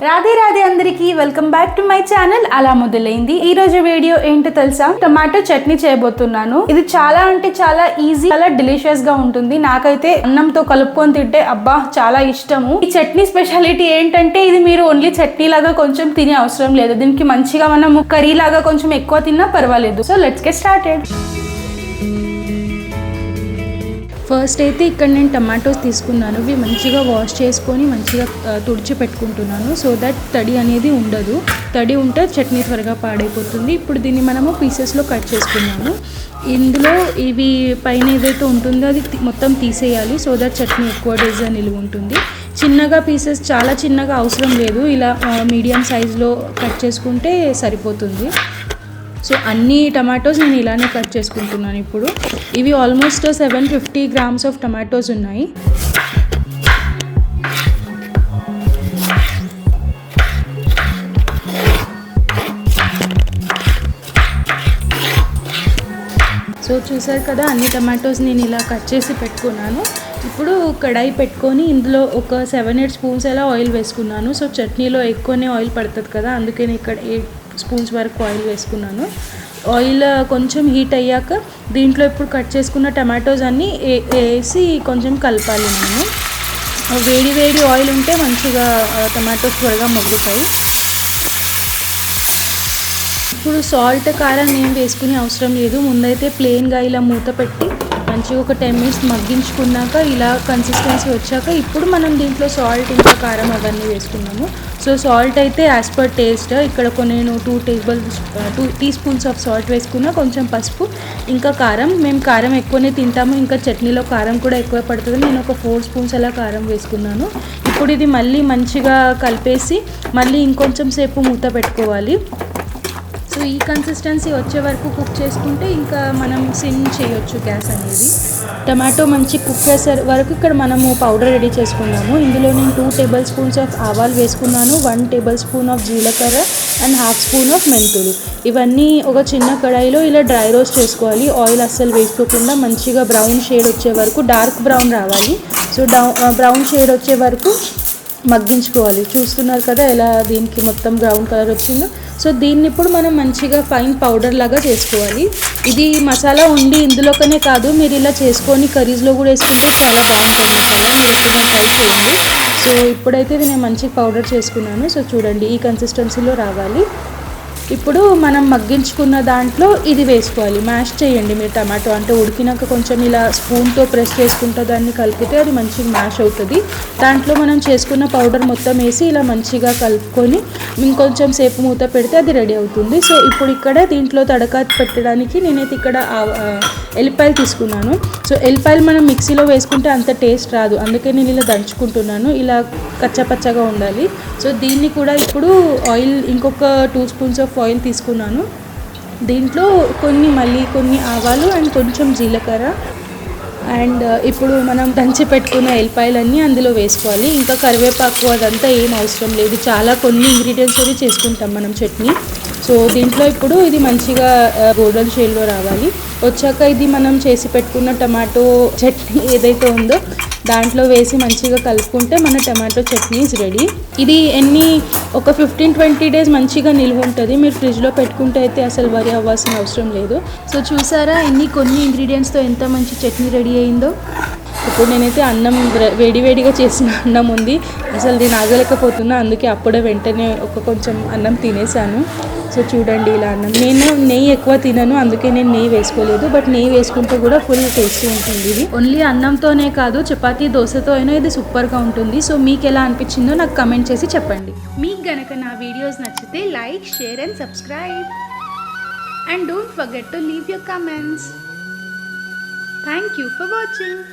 రాధే రాధే అందరికీ welcome back to my channel అలా మొదలైంది. ఈ రోజు వీడియో ఏంటో తెలుసా? టమాటో చట్నీ చేయబోతున్నాను. ఇది చాలా అంటే చాలా ఈజీ, చాలా డిలీషియస్ గా ఉంటుంది. నాకైతే అన్నంతో కలుపుకొని తింటే అబ్బా చాలా ఇష్టము. ఈ చట్నీ స్పెషాలిటీ ఏంటంటే ఇది మీరు ఓన్లీ చట్నీ లాగా కొంచెం తినే అవసరం లేదు. దీనికి మంచిగా మనం కర్రీ లాగా కొంచెం ఎక్కువ తిన్నా పర్వాలేదు. So let's get started. First అయితే ఇక్కడ నేను టమాటోస్ తీసుకున్నాను. ఇవి మంచిగా వాష్ చేసుకొని మంచిగా తుడిచి పెట్టుకుంటున్నాను. సో దట్ తడి అనేది ఉండదు. తడి ఉంటే చట్నీ త్వరగా పాడైపోతుంది. ఇప్పుడు దీన్ని మనము పీసెస్లో కట్ చేసుకున్నాము. ఇందులో ఇవి పైన ఏదైతే ఉంటుందో అది మొత్తం తీసేయాలి. సో దట్ చట్నీ ఎక్కువ డేస్ నిలువ ఉంటుంది. చిన్నగా పీసెస్ చాలా చిన్నగా అవసరం లేదు. ఇలా మీడియం సైజులో కట్ చేసుకుంటే సరిపోతుంది. సో అన్ని టమాటోస్ నేను ఇలానే కట్ చేసుకుంటున్నాను. ఇప్పుడు ఇవి ఆల్మోస్ట్ 750 grams ఆఫ్ టమాటోస్ ఉన్నాయి. సో చూసారు కదా, అన్ని టమాటోస్ నేను ఇలా కట్ చేసి పెట్టుకున్నాను. ఇప్పుడు కడాయి పెట్టుకొని ఇందులో ఒక 7-8 స్పూన్స్ అలా ఆయిల్ వేసుకున్నాను. సో చట్నీలో ఎక్కువనే ఆయిల్ పడుతుంది కదా, అందుకే నేను ఇక్కడ 8 స్పూన్స్ వరకు ఆయిల్ వేసుకున్నాను. ఆయిల్ కొంచెం హీట్ అయ్యాక దీంట్లో ఇప్పుడు కట్ చేసుకున్న టమాటోస్ అన్నీ వేసి కొంచెం కలపాలి. నేను వేడి వేడి ఆయిల్ ఉంటే మంచిగా టమాటోస్ త్వరగా మగ్గుతాయి. ఇప్పుడు సాల్ట్ కారం ఏం వేసుకునే అవసరం లేదు. ముందైతే ప్లెయిన్గా ఇలా మూత పెట్టి మంచిగా ఒక 10 minutes మగ్గించుకున్నాక ఇలా కన్సిస్టెన్సీ వచ్చాక ఇప్పుడు మనం దీంట్లో సాల్ట్ ఇంకా కారం అవన్నీ వేసుకున్నాము. సో సాల్ట్ అయితే యాజ్ పర్ టేస్ట్. ఇక్కడ నేను 2 teaspoons ఆఫ్ సాల్ట్ వేసుకున్నా, కొంచెం పసుపు ఇంకా కారం. మేము కారం ఎక్కువనే తింటాము, ఇంకా చట్నీలో కారం కూడా ఎక్కువ పడుతుంది. నేను ఒక 4 spoons అలా కారం వేసుకున్నాను. ఇప్పుడు ఇది మళ్ళీ మంచిగా కలిపేసి మళ్ళీ ఇంకొంచెం సేపు మూత పెట్టుకోవాలి. సో ఈ కన్సిస్టెన్సీ వచ్చే వరకు కుక్ చేసుకుంటే ఇంకా మనం సిమ్ చేయొచ్చు గ్యాస్ అనేది. టమాటో మంచి కుక్ చేసే వరకు ఇక్కడ మనము పౌడర్ రెడీ చేసుకున్నాము. ఇందులో నేను 2 tablespoons ఆఫ్ ఆవాలు వేసుకున్నాను, 1 tablespoon ఆఫ్ జీలకర్ర అండ్ 1/2 spoon ఆఫ్ మెంతులు. ఇవన్నీ ఒక చిన్న కడాయిలో ఇలా డ్రై రోస్ట్ చేసుకోవాలి. ఆయిల్ అస్సలు వేసుకోకుండా మంచిగా బ్రౌన్ షేడ్ వచ్చే వరకు, డార్క్ బ్రౌన్ రావాలి. సో బ్రౌన్ షేడ్ వచ్చే వరకు మగ్గించుకోవాలి. చూస్తున్నారు కదా ఎలా దీనికి మొత్తం బ్రౌన్ కలర్ వచ్చిందో. సో దీన్ని ఇప్పుడు మనం మంచిగా ఫైన్ పౌడర్ లాగా చేసుకోవాలి. ఇది మసాలా ఉండి ఇందులోకనే కాదు, మీరు ఇలా చేసుకొని కర్రీస్లో కూడా వేసుకుంటే చాలా బాగుంటుంది మసాలా. మీరు కూడా ట్రై చేయండి. సో ఇప్పుడైతే ఇది నేను మంచిగా పౌడర్ చేసుకున్నాను. సో చూడండి ఈ కన్సిస్టెన్సీలో రావాలి. ఇప్పుడు మనం మగ్గించుకున్న దాంట్లో ఇది వేసుకోవాలి. మ్యాష్ చేయండి మీరు టమాటో, అంటే ఉడికినాక కొంచెం ఇలా స్పూన్తో ప్రెస్ చేసుకుంటూ దాన్ని కలిపితే అది మంచిగా మ్యాష్ అవుతుంది. దాంట్లో మనం చేసుకున్న పౌడర్ మొత్తం వేసి ఇలా మంచిగా కలుపుకొని ఇంకొంచెం సేపు మూత పెడితే అది రెడీ అవుతుంది. సో ఇప్పుడు ఇక్కడ దీంట్లో తడక పెట్టడానికి నేనైతే ఇక్కడ ఎల్లిపాయలు తీసుకున్నాను. సో ఎల్లిపాయలు మనం మిక్సీలో వేసుకుంటే అంత టేస్ట్ రాదు, అందుకే నేను ఇలా దంచుకుంటున్నాను. ఇలా కచ్చపచ్చగా ఉండాలి. సో దీన్ని కూడా ఇప్పుడు ఆయిల్ ఇంకొక 2 spoons ఆఫ్ ఆయిల్ తీసుకున్నాను. దీంట్లో కొన్ని ఆవాలు అండ్ కొంచెం జీలకర్ర అండ్ ఇప్పుడు మనం దంచి పెట్టుకున్న ఎల్లిపాయలన్నీ అందులో వేసుకోవాలి. ఇంకా కరివేపాకు అదంతా ఏం అవసరం లేదు. చాలా కొన్ని ఇంగ్రీడియంట్స్ అవి చేసుకుంటాం మనం చట్నీ. సో దీంట్లో ఇప్పుడు ఇది మంచిగా గోల్డెన్ షేడ్లో రావాలి. వచ్చాక ఇది మనం చేసి పెట్టుకున్న టమాటో చట్నీ ఏదైతే ఉందో దాంట్లో వేసి మంచిగా కలుపుకుంటే మన టమాటో చట్నీ ఇస్ రెడీ. ఇది ఒక 15-20 days మంచిగా నిల్వ ఉంటుంది. మీరు ఫ్రిడ్జ్లో పెట్టుకుంటే అయితే అసలు వరి అవ్వాల్సిన అవసరం లేదు. సో చూసారా కొన్ని ఇంగ్రీడియంట్స్తో ఎంత మంచి చట్నీ రెడీ అయిందో. ఇప్పుడు నేనైతే అన్నం వేడివేడిగా చేసిన అన్నం ఉంది, అసలు నేను ఆగలేకపోతున్నా. అందుకే అప్పుడే వెంటనే కొంచెం అన్నం తినేసాను. సో చూడండి ఇలా అన్నం. నేను నెయ్యి ఎక్కువ తినను, అందుకే నేను నెయ్యి వేసుకోలేదు. బట్ నెయ్యి వేసుకుంటే కూడా ఫుల్ టేస్టీ ఉంటుంది. ఇది ఓన్లీ అన్నంతోనే కాదు, చపాతీ దోశతో అయినా ఇది సూపర్గా ఉంటుంది. సో మీకు ఎలా అనిపించిందో నాకు కమెంట్ చేసి చెప్పండి. మీకు గనక నా వీడియోస్ నచ్చితే like, share and subscribe. And don't forget to leave your comments. Thank you for watching.